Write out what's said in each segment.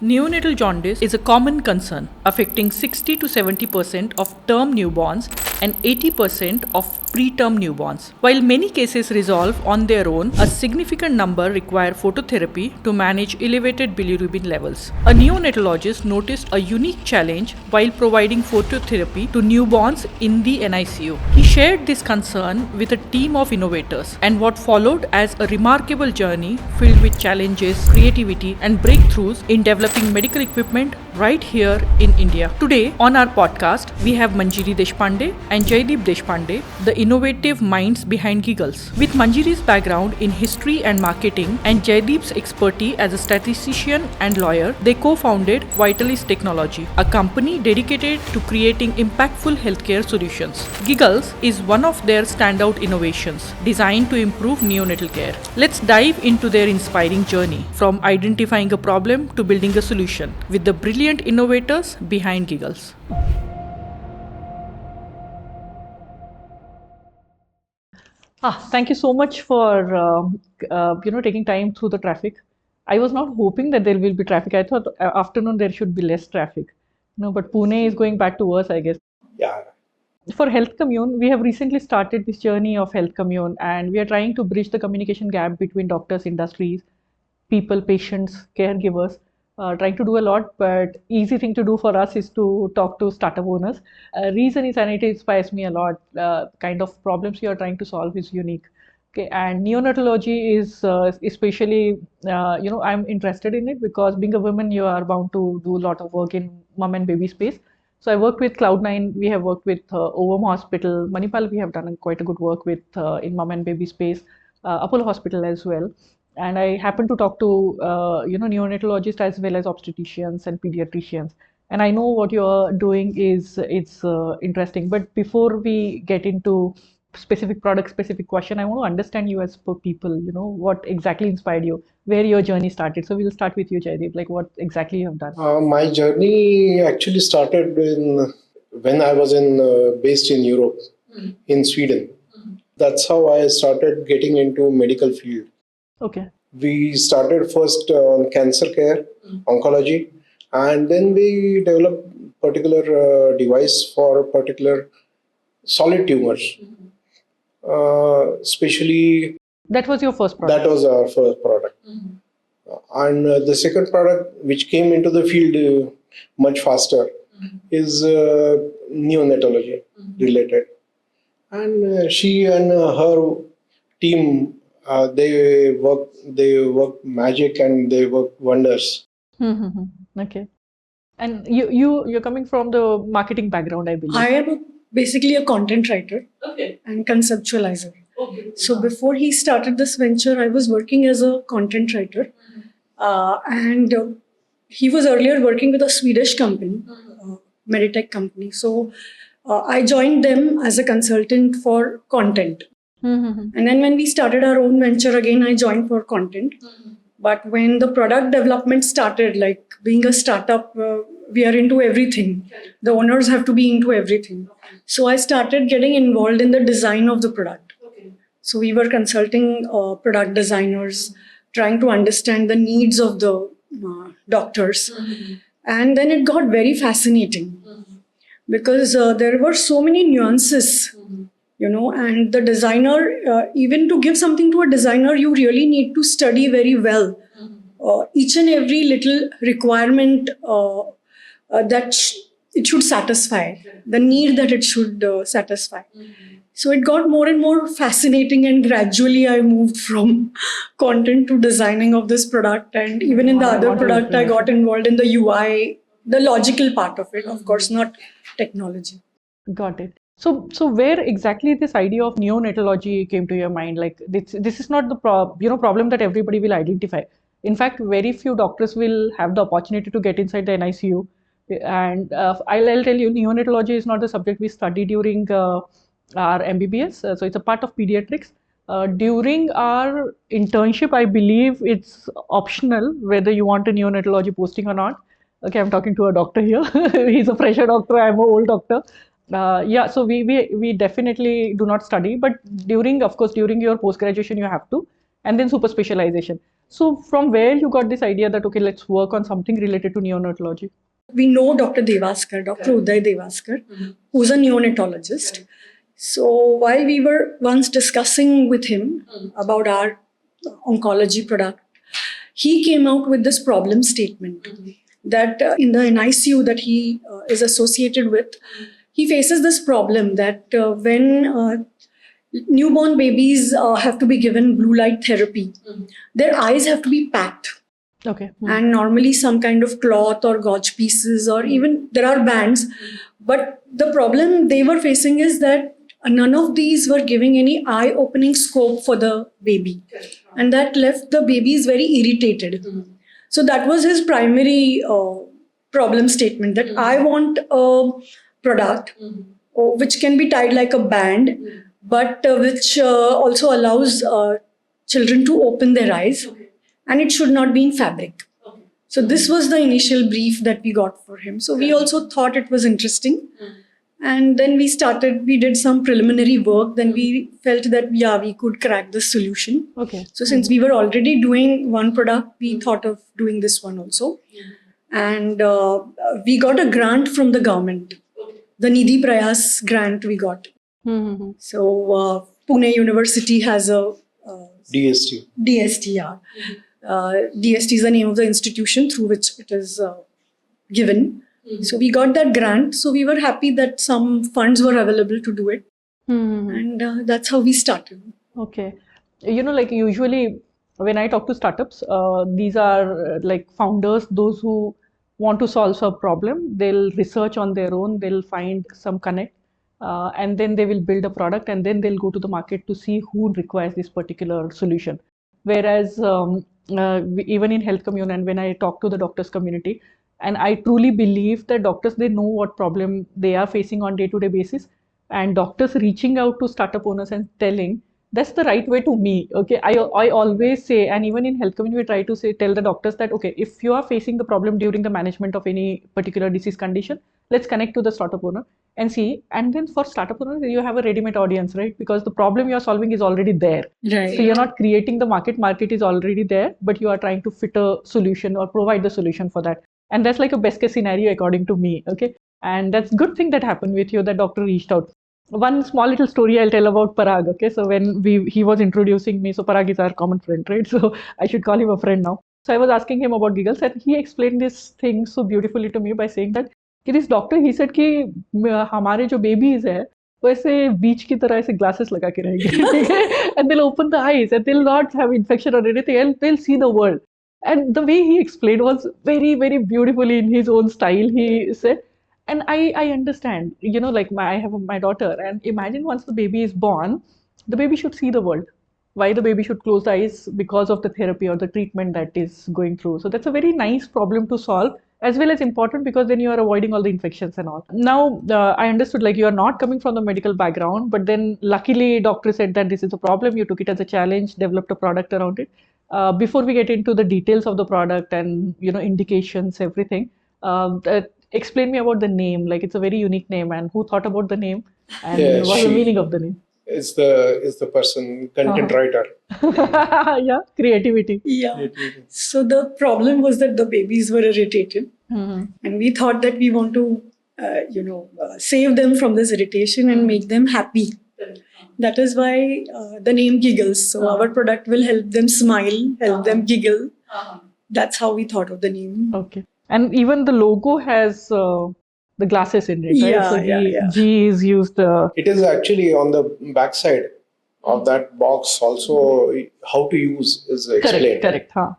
Neonatal jaundice is a common concern affecting 60 to 70% of term newborns and 80% of preterm newborns. While many cases resolve on their own, a significant number require phototherapy to manage elevated bilirubin levels. A neonatologist noticed a unique challenge while providing phototherapy to newborns in the NICU. He shared this concern with a team of innovators, and what followed as a remarkable journey filled with challenges, creativity, and breakthroughs in developing medical equipment right here in India. Today on our podcast, we have Manjiri Deshpande and Jaydip Deshpande, the innovative minds behind Giggles. With Manjiri's background in history and marketing and Jaydip's expertise as a statistician and lawyer, they co-founded Vitalis Technology, a company dedicated to creating impactful healthcare solutions. Giggles is one of their standout innovations designed to improve neonatal care. Let's dive into their inspiring journey from identifying a problem to building a solution with the brilliant innovators behind Giggles. Thank you so much for taking time through the traffic. I was not hoping that there will be traffic. I thought afternoon there should be less traffic. But Pune is going back to worse, I guess. Yeah. For Health Commune, we have recently started this journey of Health Commune, and we are trying to bridge the communication gap between doctors, industries, people, patients, caregivers. Trying to do a lot, but easy thing to do for us is to talk to startup owners. Reason is, and it inspires me a lot, kind of problems you are trying to solve is unique. Okay, and neonatology is especially, I'm interested in it because being a woman, you are bound to do a lot of work in mom and baby space. So I worked with Cloud9, we have worked with Ovam Hospital, Manipal, we have done quite a good work with in mom and baby space, Apollo Hospital as well. And I happen to talk to neonatologists as well as obstetricians and pediatricians. And I know what you're doing is it's interesting. But before we get into specific product, specific question, I want to understand you as per people. What exactly inspired you, where your journey started. So we'll start with you, Jaydeep. Like what exactly you have done. My journey actually started when I was based in Europe, in Sweden. That's how I started getting into medical field. Okay. We started first on cancer care, oncology, and then we developed particular device for particular solid tumors. Especially that was your first product. That was our first product. And the second product which came into the field much faster is neonatology related. And she and her team, they work magic and they work wonders. Okay. And you're coming from the marketing background, I believe. I am basically a content writer and conceptualizer. So before he started this venture, I was working as a content writer. And he was earlier working with a Swedish company, Meditech company. So I joined them as a consultant for content. And then when we started our own venture again, I joined for content. But when the product development started, like being a startup, we are into everything. The owners have to be into everything. So I started getting involved in the design of the product. So we were consulting product designers, trying to understand the needs of the doctors. And then it got very fascinating because there were so many nuances. And the designer, even to give something to a designer, you really need to study very well. Each and every little requirement that it should satisfy, the need that it should satisfy. So it got more and more fascinating, and gradually I moved from content to designing of this product. And even in the other product, I got involved in the UI, the logical part of it, of course, not technology. Got it. So where exactly this idea of neonatology came to your mind? Like this is not the problem that everybody will identify. In fact, very few doctors will have the opportunity to get inside the NICU. And I'll tell you, neonatology is not the subject we study during our MBBS. So it's a part of pediatrics. During our internship, I believe it's optional whether you want a neonatology posting or not. Okay, I'm talking to a doctor here. He's a fresher doctor. I'm an old doctor. So we definitely do not study, but during your post graduation you have to, and then super specialization. So from where you got this idea that, okay, let's work on something related to neonatology? We know Dr. Devaskar, Dr. Uday Devaskar, who's a neonatologist. So while we were once discussing with him about our oncology product, he came out with this problem statement that in the NICU that he is associated with, he faces this problem that when newborn babies have to be given blue light therapy, their eyes have to be packed. Okay. And normally some kind of cloth or gauze pieces, or even there are bands. But the problem they were facing is that none of these were giving any eye-opening scope for the baby. And that left the babies very irritated. So that was his primary problem statement, that I want a product which can be tied like a band, but which also allows children to open their eyes, and it should not be in fabric. So this was the initial brief that we got for him. So we also thought it was interesting. And then we did some preliminary work. Then we felt that, yeah, we could crack this solution. Okay. So since we were already doing one product, we thought of doing this one also. And we got a grant from the government. The Nidhi Prayas grant we got. So Pune University has a DST. DST, yeah. DST is the name of the institution through which it is given. So we got that grant. So we were happy that some funds were available to do it. And that's how we started. Okay. Like usually when I talk to startups, these are like founders, those who want to solve a problem. They'll research on their own, they'll find some connect, and then they will build a product, and then they'll go to the market to see who requires this particular solution. Whereas even in health community, and when I talk to the doctors community, and I truly believe that doctors, they know what problem they are facing on day-to-day basis, and doctors reaching out to startup owners and telling, that's the right way to me. Okay, I always say, and even in health community, we try to tell the doctors that, okay, if you are facing the problem during the management of any particular disease condition, let's connect to the startup owner and see. And then for startup owners, you have a ready-made audience, right? Because the problem you're solving is already there. Right. So you're not creating the market is already there, but you are trying to fit a solution or provide the solution for that. And that's like a best case scenario according to me. Okay. And that's good thing that happened with you, that doctor reached out. One small little story I'll tell about Parag. Okay. So when he was introducing me, so Parag is our common friend, right? So I should call him a friend now. So I was asking him about Giggles, and he explained this thing so beautifully to me by saying that this doctor, he said कि हमारे जो babies है वो ऐसे बीच की तरह ऐसे glasses लगा के रहेंगे and they'll open the eyes and they'll not have infection or anything else, they'll see the world. And the way he explained was very, very beautifully in his own style, he said. And I understand, like I have my daughter, and imagine once the baby is born, the baby should see the world. Why the baby should close the eyes? Because of the therapy or the treatment that is going through. So that's a very nice problem to solve, as well as important, because then you are avoiding all the infections and all. Now, I understood, like, you are not coming from the medical background, but then luckily doctor said that this is a problem. You took it as a challenge, developed a product around it. Before we get into the details of the product and, indications, everything, explain me about the name. Like, it's a very unique name, and who thought about the name, and what's the meaning of the name? Is the person, content writer. Yeah, creativity. Yeah. So the problem was that the babies were irritated, and we thought that we want to, save them from this irritation and make them happy. That is why the name Giggles. So our product will help them smile, help them giggle. That's how we thought of the name. Okay. And even the logo has the glasses in it, right? Yeah, so G is used. It is actually on the backside of that box also. How to use is explained. Correct. Huh.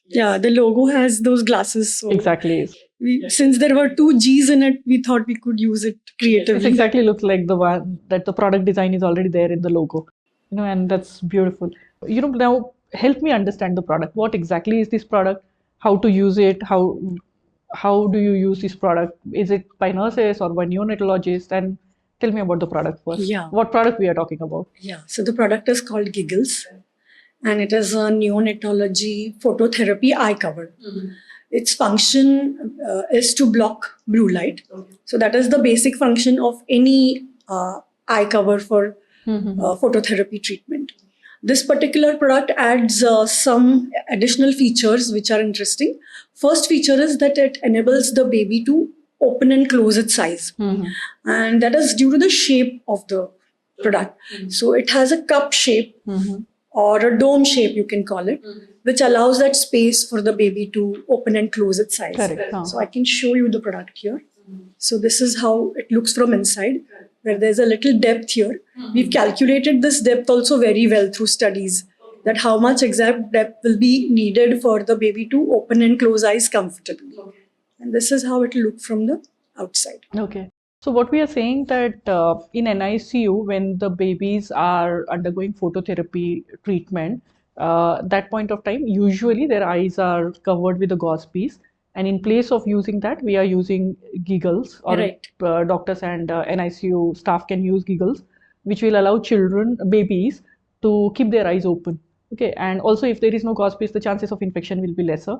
Yeah, the logo has those glasses. So exactly. Since there were 2 G's in it, we thought we could use it creatively. It exactly looks like the one that the product design is already there in the logo, and that's beautiful. Now help me understand the product. What exactly is this product? How to use it? How do you use this product? Is it by nurses or by neonatologists? And tell me about the product first. Yeah. What product we are talking about? Yeah. So the product is called Giggles, and it is a neonatology phototherapy eye cover. Its function is to block blue light. So that is the basic function of any eye cover for phototherapy treatment. This particular product adds some additional features which are interesting. First feature is that it enables the baby to open and close its eyes. And that is due to the shape of the product. So it has a cup shape or a dome shape, you can call it, which allows that space for the baby to open and close its eyes. Correct. So I can show you the product here. So this is how it looks from inside, where there's a little depth here. We've calculated this depth also very well through studies, that how much exact depth will be needed for the baby to open and close eyes comfortably. And this is how it will look from the outside. Okay. So what we are saying that in NICU, when the babies are undergoing phototherapy treatment, that point of time, usually their eyes are covered with a gauze piece. And in place of using that, we are using Giggles, or Right. doctors and NICU staff can use Giggles, which will allow babies, to keep their eyes open. Okay. And also, if there is no gauze piece, the chances of infection will be lesser.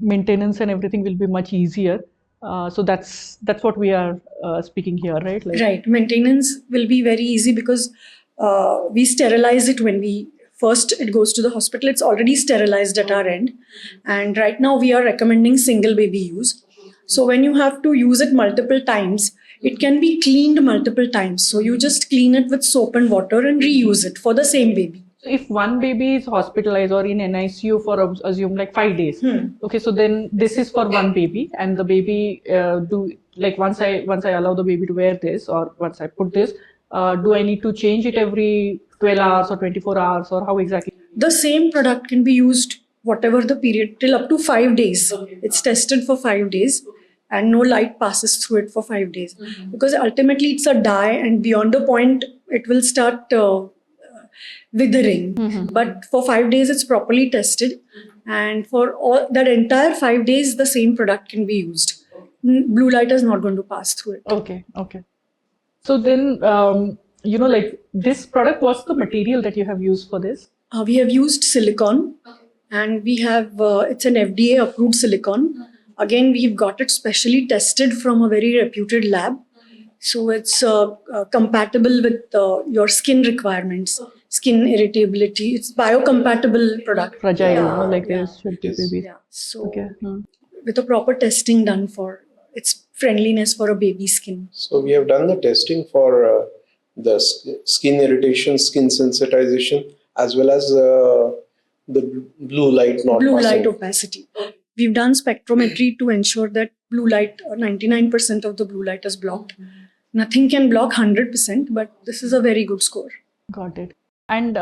Maintenance and everything will be much easier. So that's what we are speaking here, right? Like, Right. Maintenance will be very easy because we sterilize it when it goes to the hospital. It's already sterilized at our end. And right now we are recommending single baby use. So when you have to use it multiple times, it can be cleaned multiple times. So you just clean it with soap and water and reuse it for the same baby. So if one baby is hospitalized or in NICU for assume like 5 days, okay, so then this is for one baby, and the baby once I allow the baby to wear this, or once I put this, do I need to change it every 12 hours or 24 hours, or how exactly? The same product can be used whatever the period, till up to 5 days. It's tested for 5 days and no light passes through it for 5 days. Because ultimately it's a dye, and beyond the point it will start withering. But for 5 days it's properly tested, and for all that entire 5 days the same product can be used. Blue light is not going to pass through it. Okay. So then, like this product, what's the material that you have used for this? We have used silicone, and we have it's an FDA approved silicone. Again, we've got it specially tested from a very reputed lab. So it's compatible with your skin requirements, skin irritability. It's biocompatible product. Fragile, like this should be babies. Yeah. So Okay. with a proper testing done for its friendliness for a baby skin. So we have done the testing for the skin irritation, skin sensitization, as well as the blue light not Blue passing. light opacity. We've done spectrometry to ensure that blue light, 99% of the blue light is blocked. Nothing can block 100%, but this is a very good score. Got it. And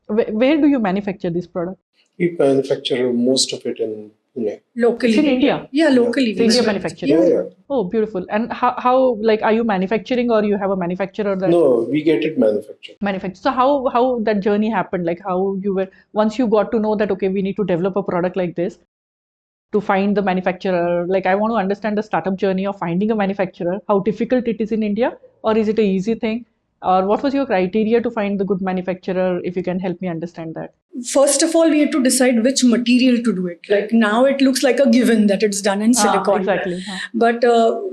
where do you manufacture this product? We manufacture most of it in Pune. Locally. It's in India? Yeah, locally. It's India manufacturing? Yeah. Oh, beautiful. And how like, are you manufacturing, or you have a manufacturer that No, we get it manufactured. manufacture? So how that journey happened? Like, how you were, once you got to know that, okay, we need to develop a product like this, to find the manufacturer. Like, I want to understand the startup journey of finding a manufacturer, how difficult it is in India, or is it an easy thing? Or what was your criteria to find the good manufacturer, if you can help me understand that? First of all, we had to decide which material to do it. Like now it looks like a given that it's done in silicone. Exactly. But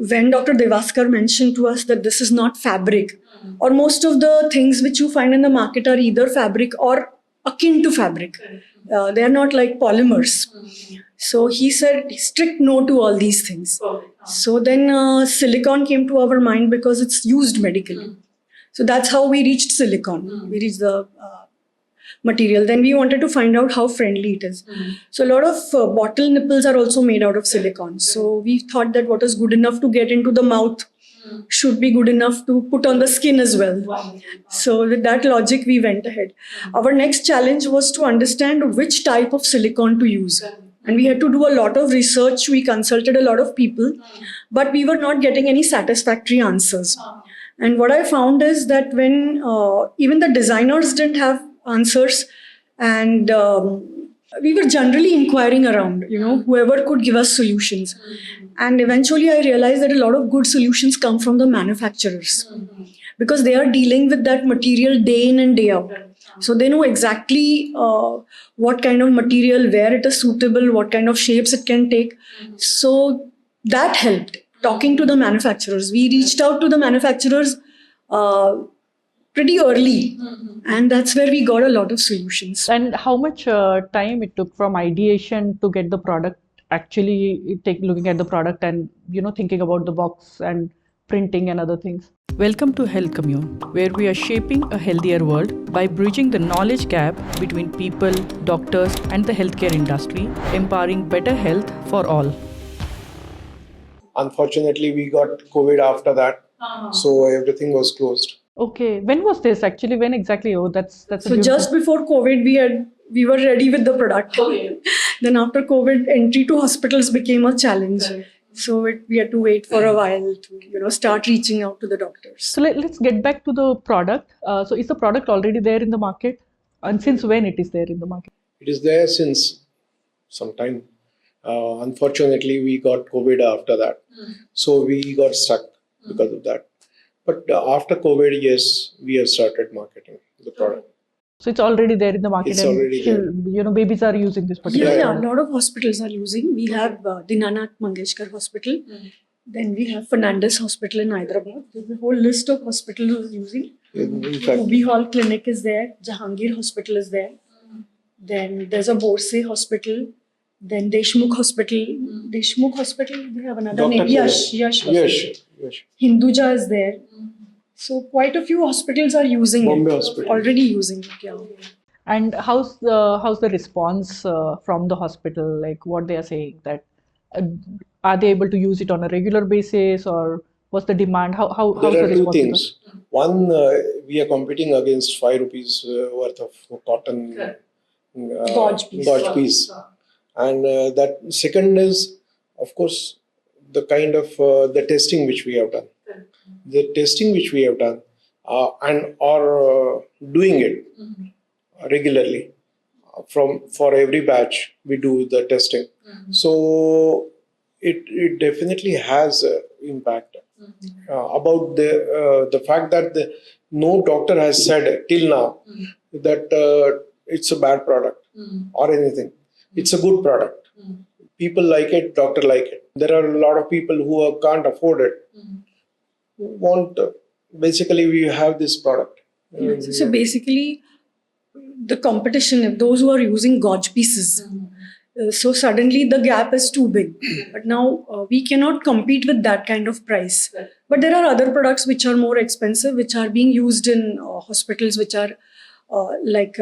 when Dr. Devaskar mentioned to us that this is not fabric, or most of the things which you find in the market are either fabric or akin to fabric. They are not like polymers. So he said strict no to all these things. So then silicone came to our mind because it's used medically. So that's how we reached silicone. We reached the material. Then we wanted to find out how friendly it is. So a lot of bottle nipples are also made out of silicone. So we thought that what is good enough to get into the mouth should be good enough to put on the skin as well. So with that logic, we went ahead. Our next challenge was to understand which type of silicone to use. And we had to do a lot of research. We consulted a lot of people, but we were not getting any satisfactory answers. And what I found is that when even the designers didn't have answers, and we were generally inquiring around, whoever could give us solutions. And eventually I realized that a lot of good solutions come from the manufacturers, because they are dealing with that material day in and day out. So they know exactly what kind of material, where it is suitable, what kind of shapes it can take. So that helped. Talking to the manufacturers, we reached out to the manufacturers pretty early. And that's where we got a lot of solutions. And how much time it took from ideation to get the product, actually looking at the product and thinking about the box and printing and other things? Welcome to Health Commune, where we are shaping a healthier world by bridging the knowledge gap between people, doctors, and the healthcare industry, empowering better health for all. Unfortunately, we got COVID after that, so everything was closed. Okay, when was this actually? When exactly? Oh, that's a So just before COVID, we were ready with the product. Okay. Then after COVID, entry to hospitals became a challenge. So we had to wait for a while to start reaching out to the doctors. So let's get back to the product. So is the product already there in the market? And since when it is there in the market? It is there since some time. Unfortunately, we got COVID after that. So we got stuck because of that. But after COVID, yes, we have started marketing the product. So it's already there in the market. It's and already still, babies are using this particular. Yeah, a lot of hospitals are using. We have the Nanak Mangeshkar Hospital. Then we have Fernandez Hospital in Hyderabad. There's a whole list of hospitals using. In fact, Ruby Hall Clinic is there. Jahangir Hospital is there. Then there's a Borse Hospital. Then Deshmukh Hospital. Deshmukh Hospital, they have another name. Yash Hospital. Hinduja is there. So quite a few hospitals are using Bombay it. Hospital. Already using it, yeah. And how's the response from the hospital? Like what they are saying, that are they able to use it on a regular basis, or what's the demand? How's there the are two response? things. One, we are competing against 5 rupees worth of cotton Gauge piece. And that second is, of course, the kind of the testing which we have done. The testing which we have done and are doing it regularly. For every batch, we do the testing. So it definitely has an impact. About the fact that no doctor has said till now that it's a bad product or anything. It's a good product. People like it, doctor like it. There are a lot of people who Mm-hmm. can't afford it. Want basically we have this product. So basically, the competition, if those who are using gauge pieces, so suddenly the gap is too big. But now we cannot compete with that kind of price. But there are other products which are more expensive, which are being used in hospitals, which are like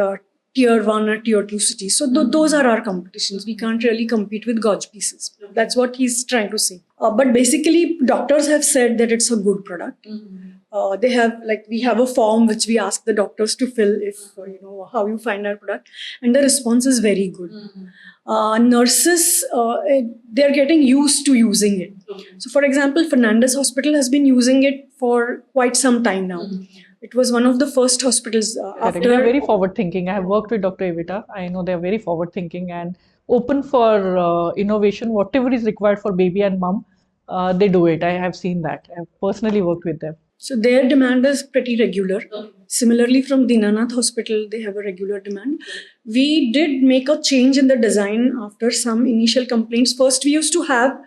tier 1 or tier 2 cities. So those are our competitions. We can't really compete with gauge pieces. That's what he's trying to say. But basically, doctors have said that it's a good product. They have, like, we have a form which we ask the doctors to fill if how you find our product, and the response is very good. Nurses, they're getting used to using it. So for example, Fernandez Hospital has been using it for quite some time now. It was one of the first hospitals after. They are very forward thinking. I have worked with Dr. Evita. I know they are very forward thinking and open for innovation. Whatever is required for baby and mom, they do it. I have seen that. I have personally worked with them. So their demand is pretty regular. Similarly, from Dinanath Hospital, they have a regular demand. We did make a change in the design after some initial complaints. First, we used to have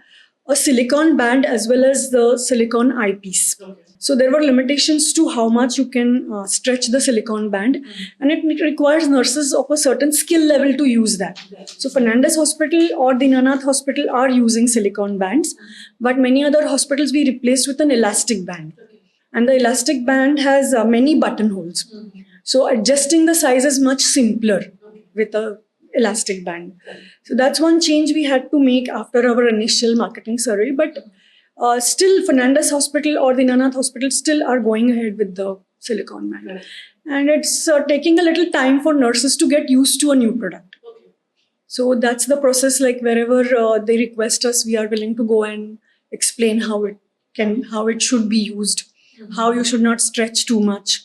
a silicone band as well as the silicone eyepiece. So there were limitations to how much you can stretch the silicone band, and it requires nurses of a certain skill level to use that. So Fernandez Hospital or Dinanath Hospital are using silicone bands, but many other hospitals we replaced with an elastic band. And the elastic band has many buttonholes. So adjusting the size is much simpler with a elastic band. So that's one change we had to make after our initial marketing survey. But still, Fernandez Hospital or the Dinanath Hospital still are going ahead with the silicone band. And it's taking a little time for nurses to get used to a new product. So that's the process. Like wherever they request us, we are willing to go and explain how it should be used. How you should not stretch too much,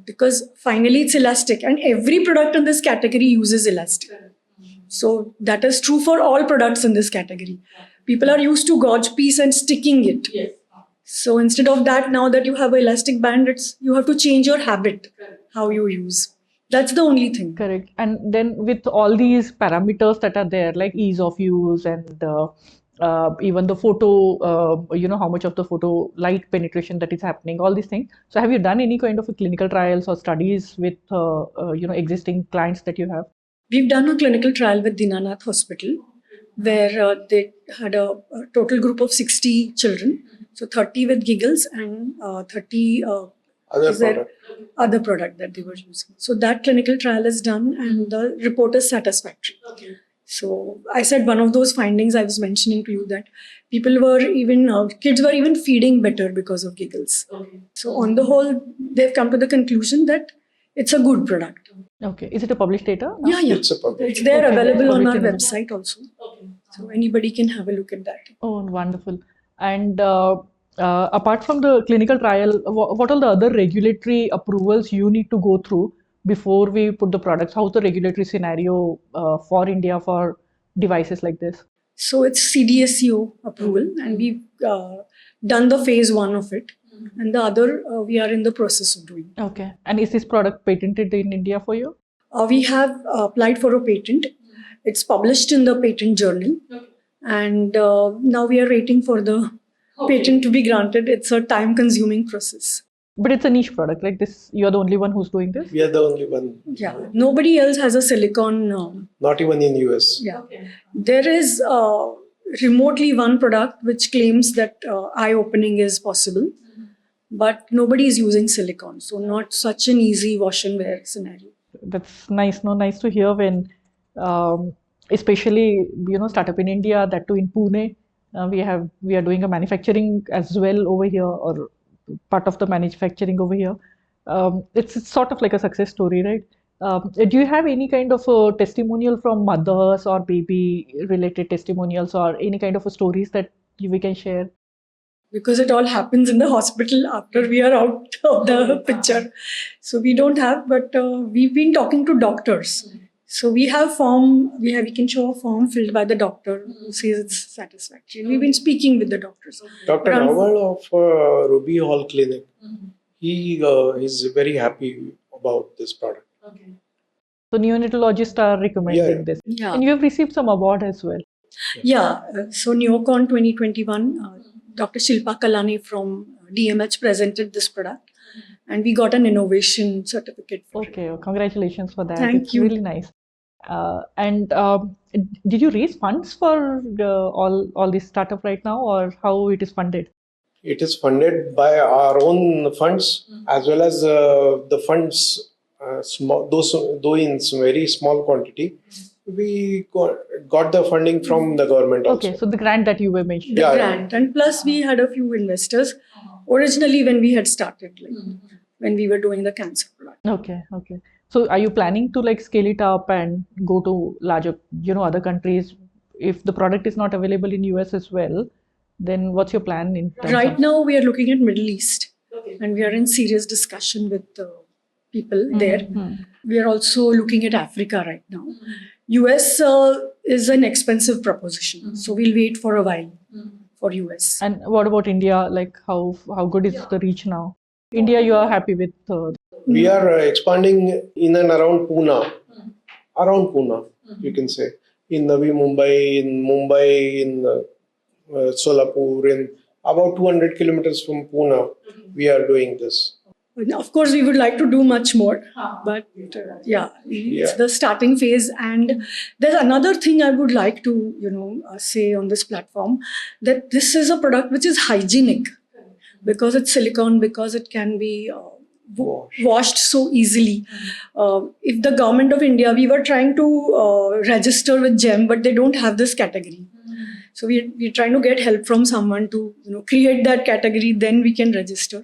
because finally it's elastic, and every product in this category uses elastic. So that is true for all products in this category. People are used to gauge piece and sticking it. So instead of that, now that you have an elastic band, you have to change your habit, how you use. That's the only thing. Correct. And then with all these parameters that are there, like ease of use and even the photo, how much of the photo light penetration that is happening, all these things. So have you done any kind of a clinical trials or studies with, existing clients that you have? We've done a clinical trial with Dinanath Hospital where they had a total group of 60 children. So 30 with Giggles and 30 other product that they were using. So that clinical trial is done and the report is satisfactory. So I said one of those findings I was mentioning to you that people were even, kids were even feeding better because of Giggles. So on the whole, they've come to the conclusion that it's a good product. Okay. Is it a published data? Yeah. It's a published. It's there, available on our Published website also. So anybody can have a look at that. Oh, wonderful. And apart from the clinical trial, what are the other regulatory approvals you need to go through before we put the products? How's the regulatory scenario for India for devices like this? So it's CDSCO approval and we've done the phase 1 of it. And the other we are in the process of doing. Okay. And is this product patented in India for you? We have applied for a patent. It's published in the patent journal. And now we are waiting for the patent to be granted. It's a time-consuming process. But it's a niche product, like this. You're the only one who's doing this? We are the only one. Yeah. Nobody else has a silicon. Not even in US. Yeah. There is remotely one product which claims that eye-opening is possible. But nobody is using silicon. So not such an easy wash and wear scenario. That's nice. No, nice to hear when, especially, startup in India, that too in Pune, we are doing a manufacturing as well over here, or part of the manufacturing over here. It's sort of like a success story, right? Do you have any kind of a testimonial from mothers or baby related testimonials or any kind of a stories that we can share? Because it all happens in the hospital after we are out of the picture. So we don't have, but we've been talking to doctors. So we have we can show a form filled by the doctor who says it's satisfactory. We've been speaking with the doctors. Dr. Nawal of Ruby Hall Clinic, he is very happy about this product. Okay. So neonatologists are recommending this. Yeah. And you have received some award as well. Yeah. So Neocon 2021, Dr. Shilpa Kalani from DMH presented this product and we got an innovation certificate for it. Okay, congratulations for that. Thank you. Really nice. And did you raise funds for all this startup right now, or how it is funded? It is funded by our own funds as well as the funds, though in very small quantity. We got the funding from the government also. Okay, so the grant that you were mentioning. The grant. And plus we had a few investors originally when we had started, when we were doing the cancer product. Okay. So are you planning to scale it up and go to larger, other countries? If the product is not available in US as well, then what's your plan in terms Right now we are looking at Middle East and we are in serious discussion with people there. We are also looking at Africa right now. US is an expensive proposition, so we'll wait for a while for US. And what about India? How good is the reach now? India, you are happy with? We are expanding in and around Pune, you can say, in Navi Mumbai, in Solapur, in about 200 kilometers from Pune. We are doing this. Of course, we would like to do much more, but it's the starting phase. And there's another thing I would like to, say on this platform, that this is a product which is hygienic because it's silicone, because it can be washed so easily. If the government of India, we were trying to register with GEM, but they don't have this category. So we're trying to get help from someone to create that category, then we can register.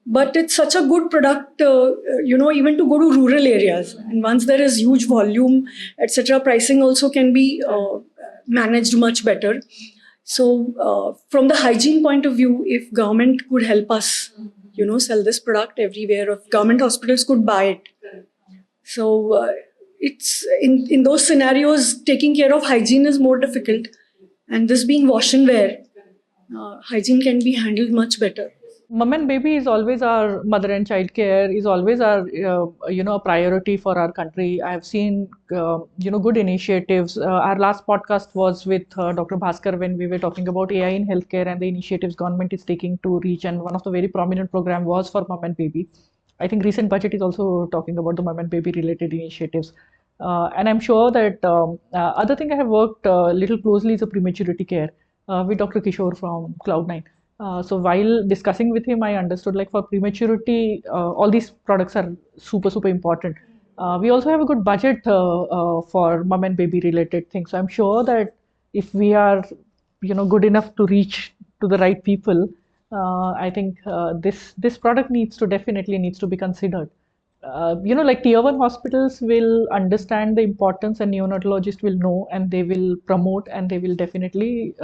But it's such a good product, even to go to rural areas. And once there is huge volume, etc., pricing also can be managed much better. So from the hygiene point of view, if government could help us, sell this product everywhere, if government hospitals could buy it. So it's in those scenarios, taking care of hygiene is more difficult. And this being wash and wear, hygiene can be handled much better. Mom and baby is always our mother and child care is always our a priority for our country. I have seen good initiatives. Our last podcast was with Dr. Bhaskar when we were talking about AI in healthcare and the initiatives government is taking to reach. And one of the very prominent program was for mom and baby. I think recent budget is also talking about the mom and baby related initiatives. And I'm sure that other thing I have worked a little closely is a prematurity care with Dr. Kishore from Cloud9. So while discussing with him, I understood like for prematurity, all these products are super important. We also have a good budget for mom and baby related things. So I'm sure that if we are, good enough to reach to the right people, I think this product definitely needs to be considered. Like tier one hospitals will understand the importance, and neonatologists will know, and they will promote, and they will definitely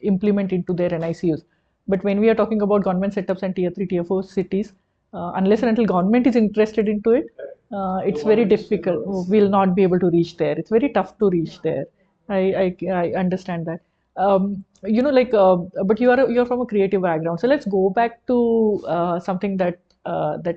implement into their NICUs. But when we are talking about government setups and tier three, tier four cities, unless and until government is interested into it, it's very difficult. We'll not be able to reach there. It's very tough to reach there. I understand that. But you're from a creative background. So let's go back to something that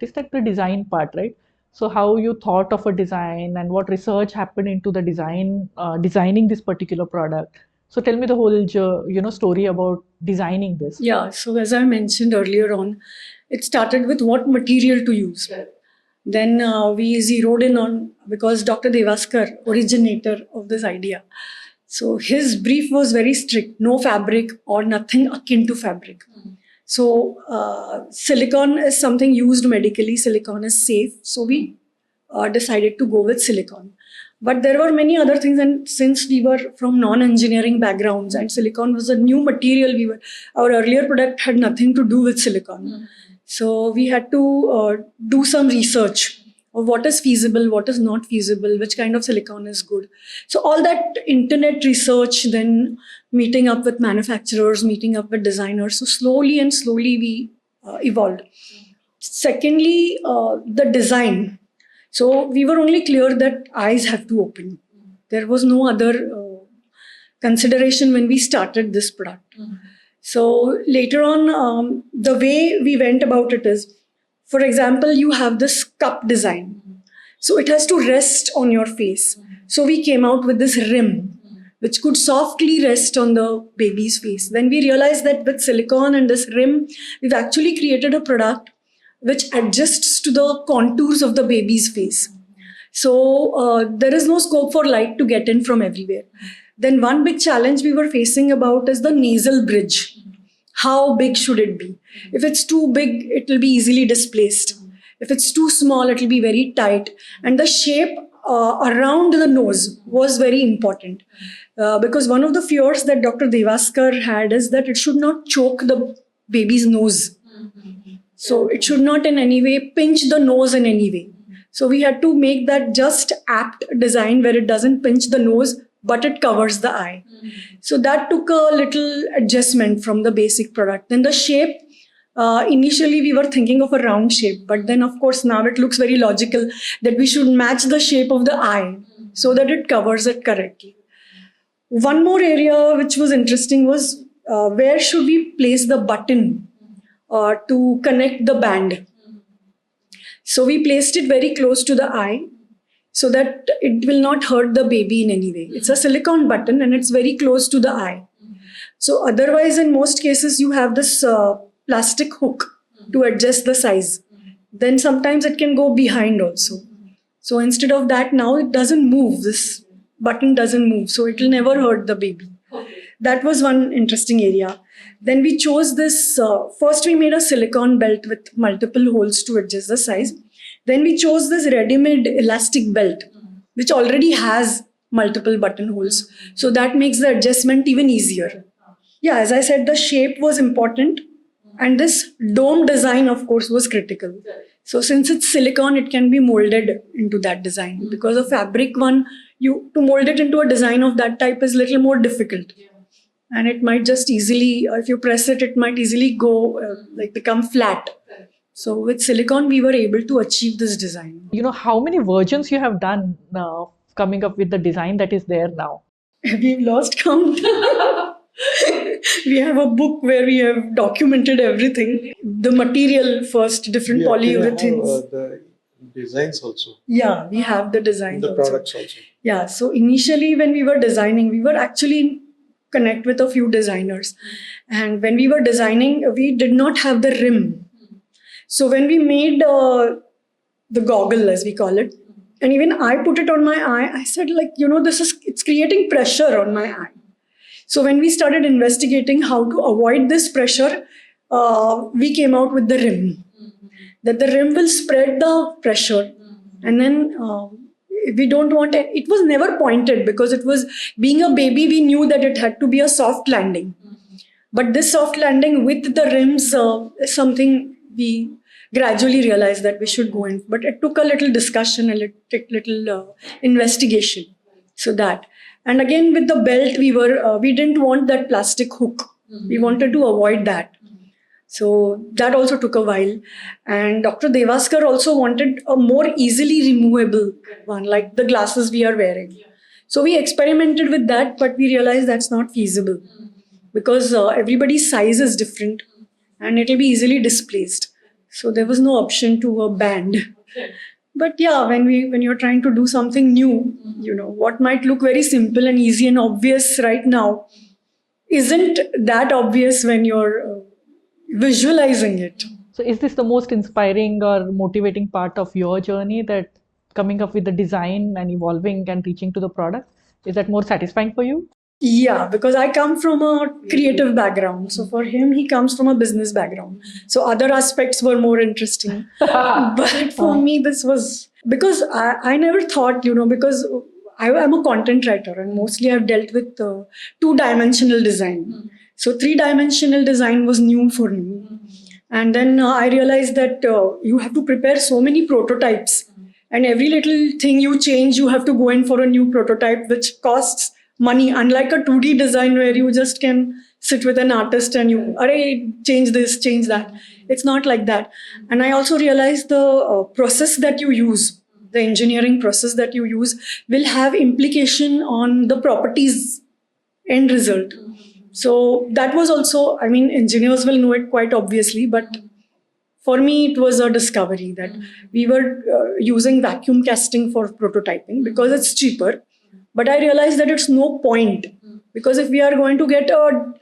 is like the design part, right? So how you thought of a design and what research happened into the designing this particular product. So tell me the whole story about designing this. Yeah, so as I mentioned earlier on, it started with what material to use. Then we zeroed in on, because Dr. Devaskar, originator of this idea, so his brief was very strict: no fabric or nothing akin to fabric. So silicone is something used medically. Silicone is safe. So we decided to go with silicone. But there were many other things, and since we were from non-engineering backgrounds and silicone was a new material, our earlier product had nothing to do with silicone. So we had to do some research of what is feasible, what is not feasible, which kind of silicone is good. So all that internet research, then meeting up with manufacturers, meeting up with designers. So slowly we evolved. Secondly, the design. So we were only clear that eyes have to open. There was no other consideration when we started this product. So later on, the way we went about it is, for example, you have this cup design. So it has to rest on your face. So we came out with this rim, which could softly rest on the baby's face. Then we realized that with silicone and this rim, we've actually created a product which adjusts to the contours of the baby's face. So there is no scope for light to get in from everywhere. Then one big challenge we were facing about is the nasal bridge. How big should it be? If it's too big, it will be easily displaced. If it's too small, it will be very tight. And the shape around the nose was very important. Because one of the fears that Dr. Devaskar had is that it should not choke the baby's nose. So it should not in any way pinch the nose in any way. So we had to make that just apt design where it doesn't pinch the nose, but it covers the eye. So that took a little adjustment from the basic product. Then the shape, initially we were thinking of a round shape, but then of course now it looks very logical that we should match the shape of the eye so that it covers it correctly. One more area which was interesting was where should we place the button to connect the band. So we placed it very close to the eye so that it will not hurt the baby in any way. It's a silicone button and it's very close to the eye. So otherwise, in most cases, you have this plastic hook to adjust the size. Then sometimes it can go behind also. So instead of that, now it doesn't move. This button doesn't move. So it will never hurt the baby. That was one interesting area. Then we chose this, first we made a silicone belt with multiple holes to adjust the size. Then we chose this ready-made elastic belt, which already has multiple button holes. So that makes the adjustment even easier. Yeah, as I said, the shape was important. And this dome design, of course, was critical. So since it's silicone, it can be molded into that design. Because a fabric one, to mold it into a design of that type is a little more difficult. And it might just easily, if you press it, it might easily go, become flat. So with silicone, we were able to achieve this design. How many versions you have done now, coming up with the design that is there now? We've lost count. We have a book where we have documented everything. The material first, different polyurethanes. The designs also. Yeah, we have the designs The also. products also. Yeah, so initially when we were designing, we were actually connect with a few designers. And when we were designing, we did not have the rim. So when we made the goggle, as we call it, and even I put it on my eye, I said, like, it's creating pressure on my eye. So when we started investigating how to avoid this pressure, we came out with the rim. That the rim will spread the pressure. And then we don't want it was never pointed, because it was, being a baby, we knew that it had to be a soft landing. But this soft landing with the rims is something we gradually realized that we should go in. But it took a little discussion, a little investigation. So that. And again, with the belt, we didn't want that plastic hook. We wanted to avoid that. So that also took a while. And Dr. Devaskar also wanted a more easily removable one, like the glasses we are wearing. So we experimented with that, but we realized that's not feasible, because everybody's size is different and it will be easily displaced. So there was no option to a band. But yeah, when you're trying to do something new, what might look very simple and easy and obvious right now isn't that obvious when you're visualizing it. So is this the most inspiring or motivating part of your journey, that coming up with the design and evolving and reaching to the product? Is that more satisfying for you? Yeah, because I come from a creative background. So for him, he comes from a business background. So other aspects were more interesting. But for me, this was, because I never thought, because I'm a content writer and mostly I've dealt with two-dimensional design. So three-dimensional design was new for me. And then I realized that you have to prepare so many prototypes. And every little thing you change, you have to go in for a new prototype, which costs money, unlike a 2D design where you just can sit with an artist and change this, change that. It's not like that. And I also realized the process that you use, the engineering process that you use, will have implication on the properties end result. So that was also, engineers will know it quite obviously, but for me, it was a discovery that we were using vacuum casting for prototyping because it's cheaper. But I realized that it's no point, because if we are going to get a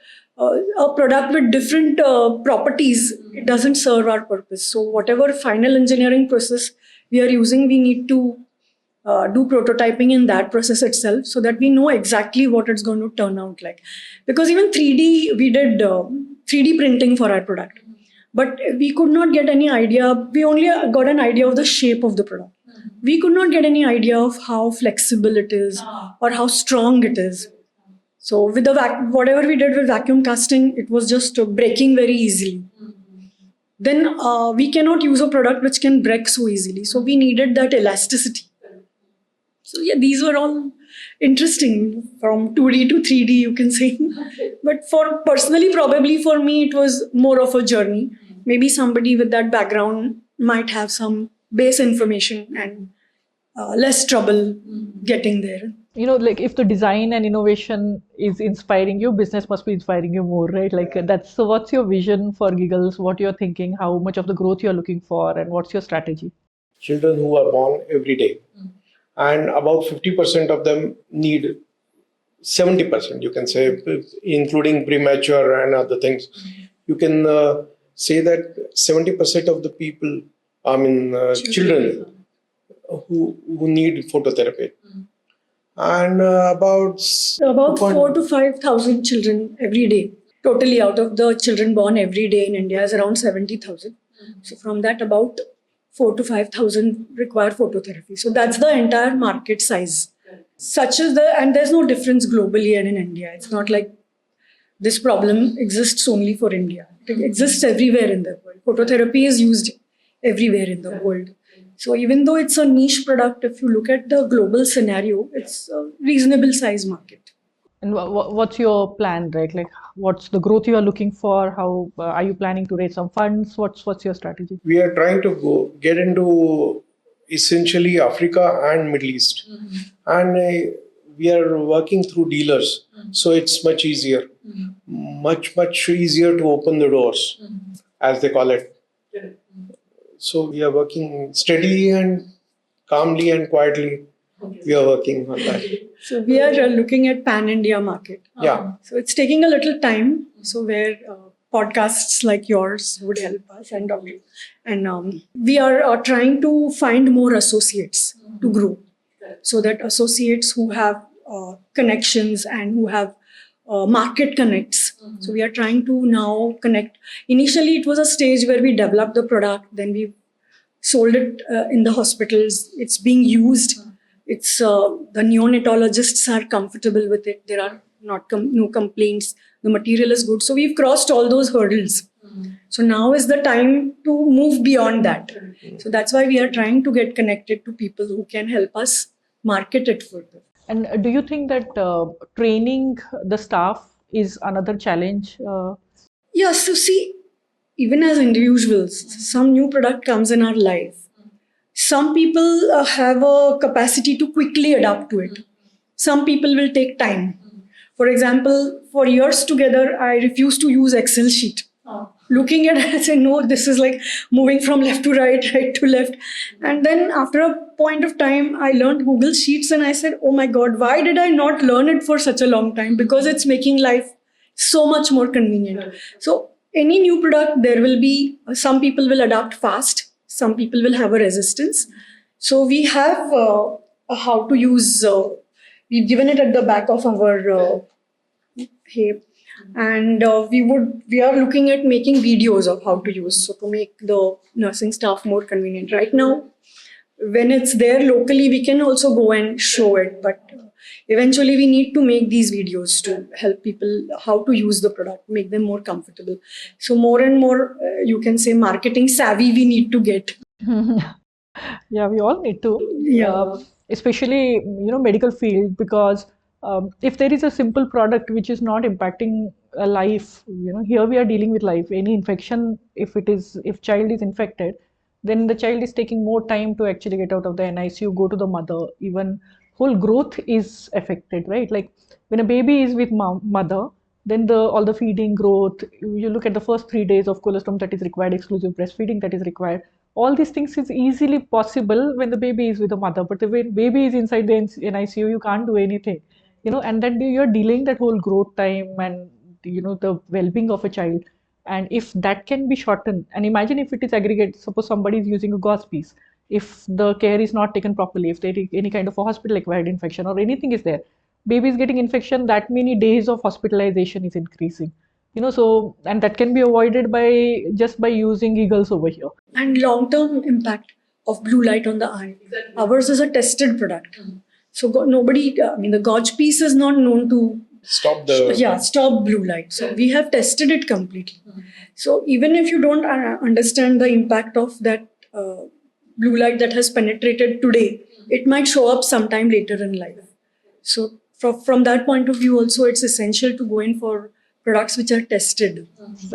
product with different properties, it doesn't serve our purpose. So whatever final engineering process we are using, we need to do prototyping in that process itself, so that we know exactly what it's going to turn out like. Because even 3D, we did 3D printing for our product. But we could not get any idea. We only got an idea of the shape of the product. We could not get any idea of how flexible it is or how strong it is. So with the whatever we did with vacuum casting, it was just breaking very easily. Then we cannot use a product which can break so easily. So we needed that elasticity. So yeah, these were all interesting, from 2D to 3D, you can say. But personally, probably for me, it was more of a journey. Maybe somebody with that background might have some base information and less trouble getting there. Like if the design and innovation is inspiring you, business must be inspiring you more, right? So what's your vision for Giggles? What you're thinking, how much of the growth you're looking for, and what's your strategy? Children who are born every day. And about 50% of them need 70%, you can say, including premature and other things. You can say that 70% of the people, children who need phototherapy. And about 4,000 to 5,000 children every day. Totally, out of the children born every day in India is around 70,000. So from that, about 4,000 to 5,000 require phototherapy. So that's the entire market size. And there's no difference globally and in India. It's not like this problem exists only for India. It exists everywhere in the world. Phototherapy is used everywhere in the world. So even though it's a niche product, if you look at the global scenario, it's a reasonable size market. And what's your plan, right? What's the growth you are looking for? How are you planning to raise some funds? What's your strategy? We are trying to get into essentially Africa and Middle East. And we are working through dealers, so it's much easier, much easier to open the doors, as they call it. So we are working steadily and calmly and quietly. We are working on that. So we are looking at pan-India market. Yeah. So it's taking a little time. So where podcasts like yours would help us, and we are trying to find more associates to grow, so that associates who have connections and who have market connects. So we are trying to now connect. Initially, it was a stage where we developed the product, then we sold it in the hospitals. It's being used. It's the neonatologists are comfortable with it. There are no complaints. The material is good. So we've crossed all those hurdles. So now is the time to move beyond that. So that's why we are trying to get connected to people who can help us market it further. And do you think that training the staff is another challenge? Yeah, so see, even as individuals, some new product comes in our life. Some people have a capacity to quickly adapt to it. Some people will take time. For example, for years together, I refused to use Excel sheet. Looking at it, I said, no, this is like moving from left to right, right to left. And then after a point of time, I learned Google Sheets and I said, oh my God, why did I not learn it for such a long time? Because it's making life so much more convenient. So any new product, there will be, some people will adapt fast. Some people will have a resistance. So we have a how to use, we've given it at the back of our hip. And we are looking at making videos of how to use, so to make the nursing staff more convenient. Right now, when it's there locally, we can also go and show it, but eventually we need to make these videos to help people how to use the product, make them more comfortable. So more and more, you can say, marketing savvy we need to get. Yeah, we all need to. Yeah. Especially, medical field, because if there is a simple product which is not impacting a life, here we are dealing with life. Any infection, if child is infected, then the child is taking more time to actually get out of the NICU, go to the mother. Even whole growth is affected, right? Like when a baby is with mother, then all the feeding, growth. You look at the first 3 days of colostrum that is required, exclusive breastfeeding that is required. All these things is easily possible when the baby is with the mother, but when baby is inside the NICU, you can't do anything. And then you're delaying that whole growth time and the well-being of a child. And if that can be shortened, and imagine if it is aggregate, suppose somebody is using a gauze piece, if the care is not taken properly, if there is any kind of a hospital acquired infection or anything is there, baby is getting infection, that many days of hospitalization is increasing. So, and that can be avoided by using Giggles over here. And long-term impact of blue light on the eye. Ours is a tested product. So nobody, the gauge piece is not known to Stop blue light. So we have tested it completely. So even if you don't understand the impact of that blue light that has penetrated today, it might show up sometime later in life. So from that point of view also, it's essential to go in for products which are tested.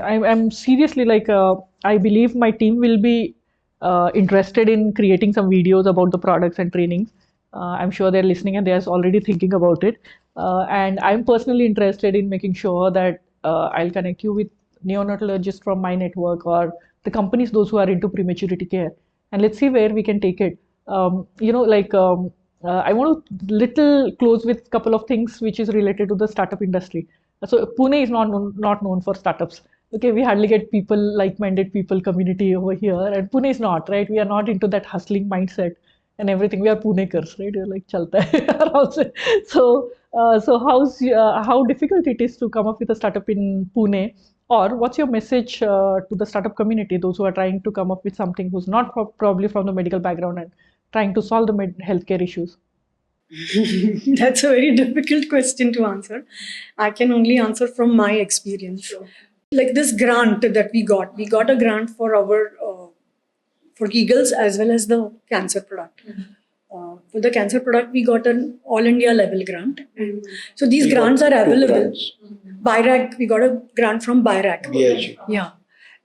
I'm seriously I believe my team will be interested in creating some videos about the products and trainings. I'm sure they're listening and they're already thinking about it. And I'm personally interested in making sure that I'll connect you with neonatologists from my network or the companies, those who are into prematurity care. And let's see where we can take it. I want to little close with a couple of things which is related to the startup industry. So Pune is not known for startups. Okay, we hardly get people, like-minded people, community over here, and Pune is not, right? We are not into that hustling mindset and everything. We are Punekars, right? We're like chalta hai. So how difficult it is to come up with a startup in Pune, or what's your message to the startup community, those who are trying to come up with something who's not probably from the medical background and trying to solve the healthcare issues? That's a very difficult question to answer. I can only answer from my experience. Sure. Like this grant that we got a grant for our for Giggles as well as the cancer product. For the cancer product, we got an all India level grant. So these grants are available. BIRAC, we got a grant from BIRAC. BIG. Yeah,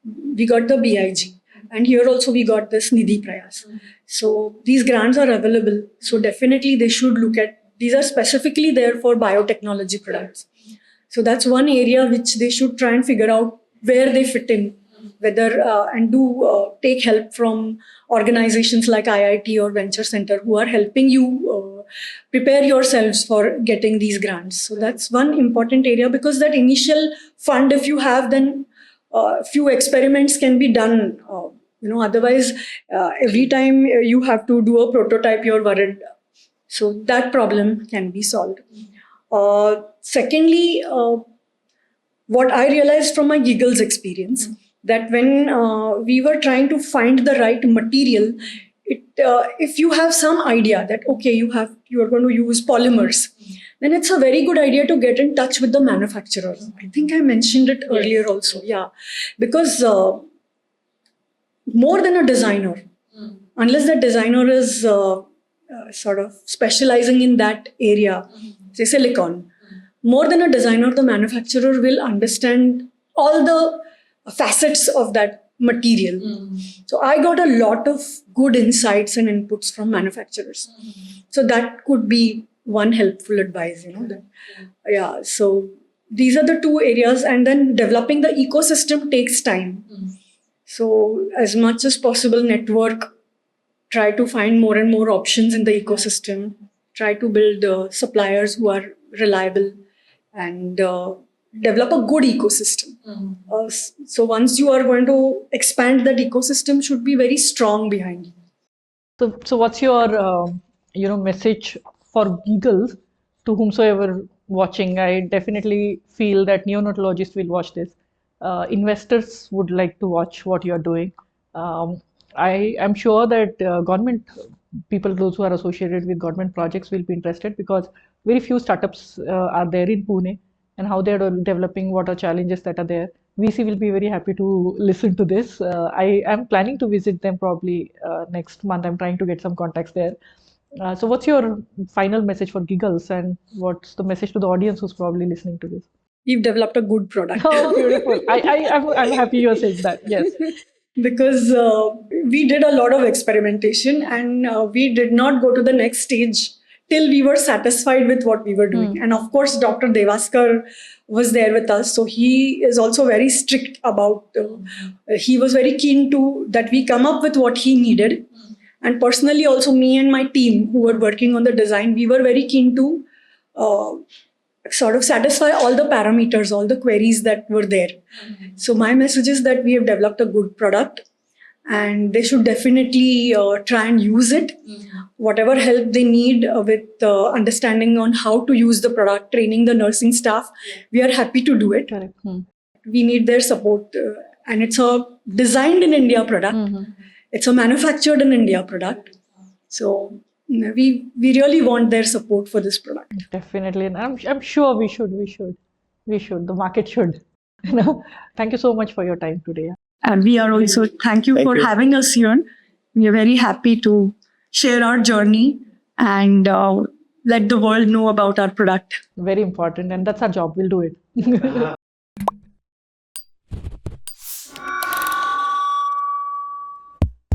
we got the BIG. And here also we got this Nidhi Prayas. So these grants are available. So definitely they should look at These are specifically there for biotechnology products. So that's one area which they should try and figure out where they fit in, whether and do take help from organizations like IIT or Venture Center who are helping you prepare yourselves for getting these grants. So that's one important area, because that initial fund, if you have, then few experiments can be done. Otherwise, every time you have to do a prototype, you're worried. So that problem can be solved. Secondly, what I realized from my Giggles experience, that when we were trying to find the right material, if you have some idea that okay, you are going to use polymers, then it's a very good idea to get in touch with the manufacturer. I think I mentioned it earlier also. Yeah, because more than a designer, unless the designer is sort of specializing in that area, say silicon, more than a designer, the manufacturer will understand all the facets of that material. So I got a lot of good insights and inputs from manufacturers. So that could be one helpful advice, So these are the two areas. And then developing the ecosystem takes time. So as much as possible, network, try to find more and more options in the ecosystem, try to build suppliers who are reliable, and develop a good ecosystem. So once you are going to expand, that ecosystem should be very strong behind you. So what's your message for Giggles to whomsoever watching? I definitely feel that neonatologists will watch this. Investors would like to watch what you're doing. I am sure that government people, those who are associated with government projects, will be interested, because very few startups are there in Pune, and how they are developing, what are challenges that are there. VC will be very happy to listen to this. I am planning to visit them probably next month. I'm trying to get some contacts there. So what's your final message for Giggles, and what's the message to the audience who's probably listening to this? We've developed a good product. Oh, beautiful. I'm happy you're saying that. Yes. Because we did a lot of experimentation, and we did not go to the next stage till we were satisfied with what we were doing. And of course, Dr. Devaskar was there with us. So he is also very strict about, he was very keen to that we come up with what he needed. And personally, also me and my team who were working on the design, we were very keen to sort of satisfy all the parameters, all the queries that were there. So my message is that we have developed a good product, and they should definitely try and use it. Whatever help they need with understanding on how to use the product, training the nursing staff, we are happy to do it. Correct. We need their support. And it's a designed in India product. It's a manufactured in India product. So we really want their support for this product. Definitely, and I'm sure we should. The market should. Thank you so much for your time today. And we are also, thank you for having us here. We are very happy to share our journey and let the world know about our product. Very important, and that's our job. We'll do it.